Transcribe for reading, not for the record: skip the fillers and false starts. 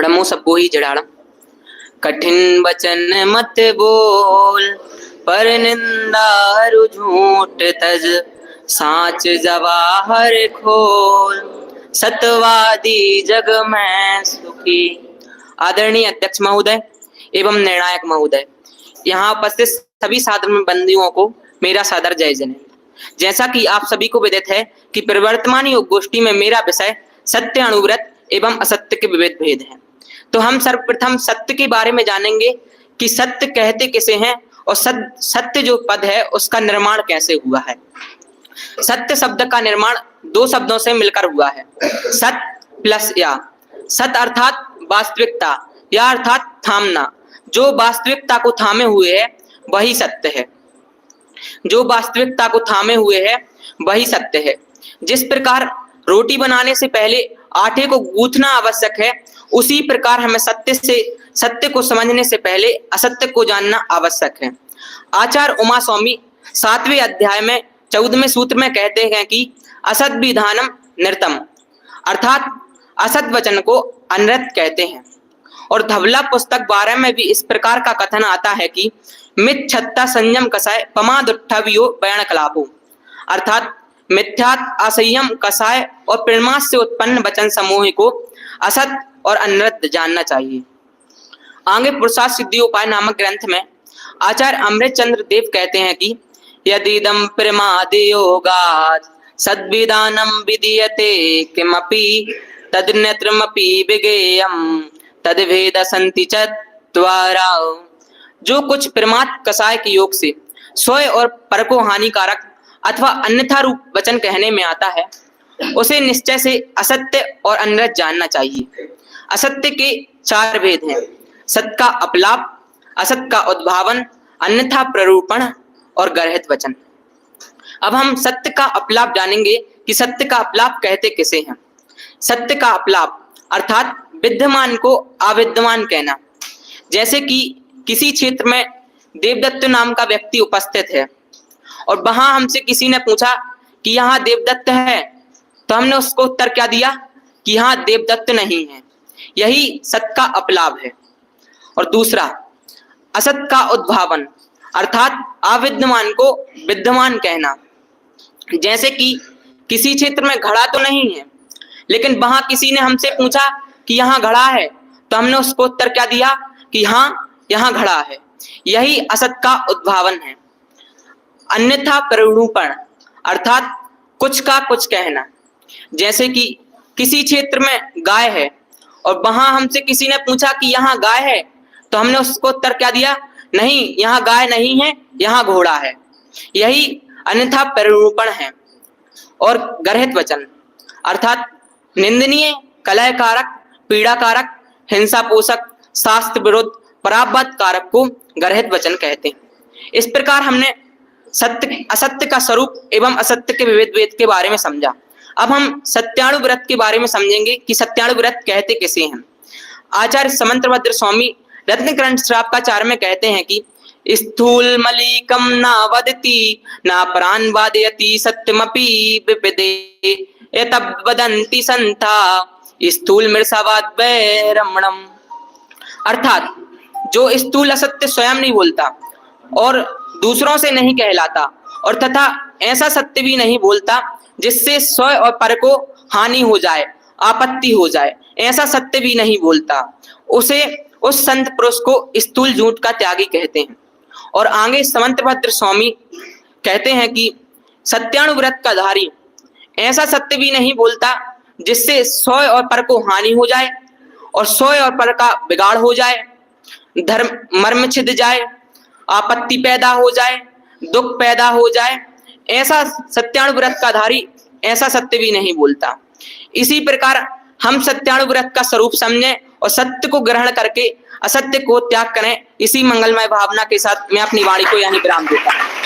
हड़मो सबको ही जड़ाड़ा। कठिन वचन मत बोल, पर निंदा झूठ तज, साच जवाहर खोल, सतवादी जग में सुखी। आदरणीय अध्यक्ष महोदय एवं निर्णायक महोदय, यहाँ उपस्थित सभी साधन बंदियों को मेरा सादर जय जनेन्द्र। जैसा कि आप सभी को विदित है कि प्रवर्तमान योग गोष्ठी में मेरा विषय सत्य अनुव्रत एवं असत्य के विविध भेद है। तो हम सर्वप्रथम सत्य के बारे में जानेंगे कि सत्य कहते किसे हैं और सत्य जो पद है उसका निर्माण कैसे हुआ है। सत्य शब्द का निर्माण दो शब्दों से मिलकर हुआ है, सत प्लस या। सत अर्थात वास्तविकता, या अर्थात थामना। जो वास्तविकता को थामे हुए है वही सत्य है। जो वास्तविकता को थामे हुए है वही सत्य है। जिस प्रकार रोटी बनाने से पहले आटे को गूंथना आवश्यक है, उसी प्रकार हमें सत्य को समझने से पहले असत्य को जानना आवश्यक है। आचार्य उमा स्वामी 7वें अध्याय में 14वें सूत्र में कहते हैं कि असत विधानम नृतम, अर्थात असत वचन को अनृत कहते हैं। और धवला पुस्तक 12 में भी इस प्रकार का कथन आता है कि मिथ्यता संयम कसाय पमादुट्ठवियो बयान कलापो, अर्थात मिथ्यात असंयम कसाय और प्रेमास से उत्पन्न वचन समूह को असत और अनृत जानना चाहिए। आगे पुरुषार्थ सिद्धि उपाय नामक ग्रंथ में आचार्य अमृत चंद्र देव कहते हैं कि यदिदं प्रमादयोगात् सद्विदानं विदीयते किमपि तदन्यत्रमपि विगेयं तद्भेद संति चत्वारा। जो कुछ प्रमाद कसाय के योग से स्वयं और पर को हानिकारक अथवा अन्यथा रूप वचन कहने में आता है, उसे निश्चय से असत्य और अनृत जानना चाहिए। असत्य के 4 भेद हैं, सत्य का अपलाप, असत्य का उद्भावन, अन्यथा प्ररूपण और गर्हित वचन। अब हम सत्य का अपलाप जानेंगे कि सत्य का अपलाप कहते किसे हैं। सत्य का अपलाप अर्थात विद्यमान को अविद्यमान कहना। जैसे कि किसी क्षेत्र में देवदत्त नाम का व्यक्ति उपस्थित है और वहां हमसे किसी ने पूछा कि यहाँ देवदत्त है, तो हमने उसको उत्तर क्या दिया कि यहाँ देवदत्त नहीं है। यही सत्य का अपलाप है। और दूसरा असत का उद्भावन अर्थात अविद्यमान को विद्यमान कहना। जैसे कि किसी क्षेत्र में घड़ा तो नहीं है, लेकिन वहां किसी ने हमसे पूछा कि यहाँ घड़ा है, तो हमने उसको उत्तर क्या दिया कि हाँ यहाँ घड़ा है। यही असत का उद्भावन है। अन्यथा प्ररूपण अर्थात कुछ का कुछ कहना। जैसे कि किसी क्षेत्र में गाय है और वहां हमसे किसी ने पूछा कि यहाँ गाय है, तो हमने उसको उत्तर क्या दिया, नहीं यहाँ गाय नहीं है, यहाँ घोड़ा है। यही अन्यथा प्ररूपण है। और गर्हित वचन अर्थात निंदनीय, कलहकारक, पीड़ाकारक, हिंसा पोषक, शास्त्र विरुद्ध, पराभव कारक को गर्हित वचन कहते हैं। इस प्रकार हमने सत्य असत्य का स्वरूप एवं असत्य के विविध भेद के बारे में समझा। अब हम सत्यानुव्रत के बारे में समझेंगे कि सत्यानुव्रत कहते किसे हैं। आचार्य समंतभद्र स्वामी रत्नकरण श्रावकाचार्य में कहते हैं कि स्थूल मलिकम न वदति न प्राण वादयति सत्यमपि विपदे एतब वदन्ति संता स्थूल मृषावाद वैरमणम, अर्थात जो स्थूल असत्य स्वयं नहीं बोलता और दूसरों से नहीं कहलाता और तथा ऐसा सत्य भी नहीं बोलता जिससे स्वयं और पर को हानि हो जाए, आपत्ति हो जाए, ऐसा सत्य भी नहीं बोलता, उसे उस संत पुरुष को स्थूल झूठ का त्यागी कहते हैं। और आगे समंतभद्र स्वामी कहते हैं कि सत्यानुव्रत का धारी ऐसा सत्य भी नहीं बोलता जिससे स्वयं और पर को हानि हो जाए और स्वयं और पर का बिगाड़ हो जाए, धर्म मर्म छिद जाए, आपत्ति पैदा हो जाए, दुख पैदा हो जाए। ऐसा सत्यानुव्रत का धारी ऐसा सत्य भी नहीं बोलता। इसी प्रकार हम सत्यानुव्रत का स्वरूप समझें और सत्य को ग्रहण करके असत्य को त्याग करें। इसी मंगलमय भावना के साथ मैं अपनी वाणी को यहीं विराम देता हूं।